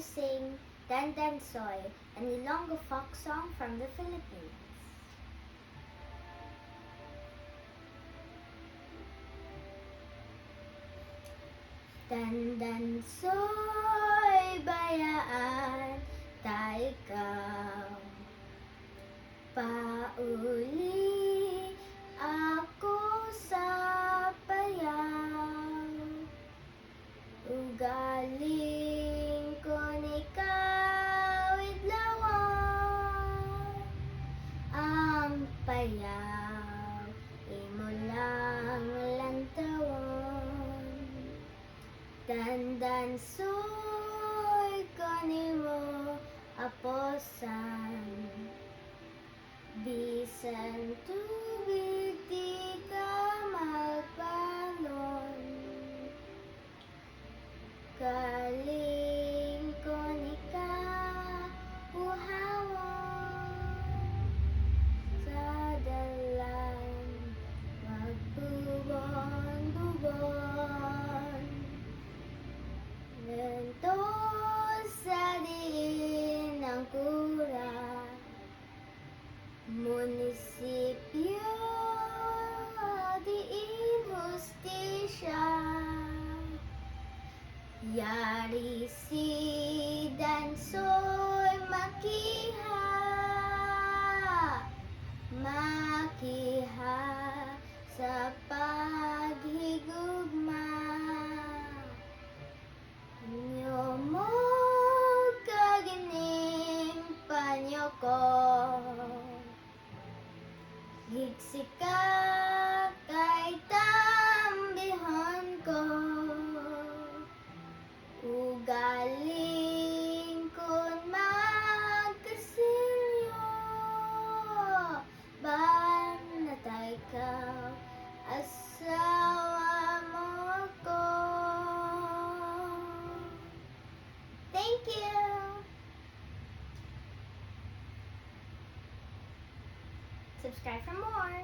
sing Dandan Soy, an Ilonggo folk song from the Philippines. Dandan soy bayaan, ta ikaw pauli ako sa payaw. Ugaling ko ikaw idlawan, ang payaw imo lang lantawon. Dandan soy kanimo aposan, bisan tubig di ka magbalon. Kaling ko ni ka buhawon, sa dalan magbubon-bubon. Lentos sa diin ang kura, munisipyo diin hustisya. Yari si Dansoy makiha, makiha sa paghigugma. Nyo mo kagining panyo ko, gigsika kay tambihon ko. Ugaling kun magkasilyo, banatay ka, asawa mo ko. Thank you! Subscribe for more!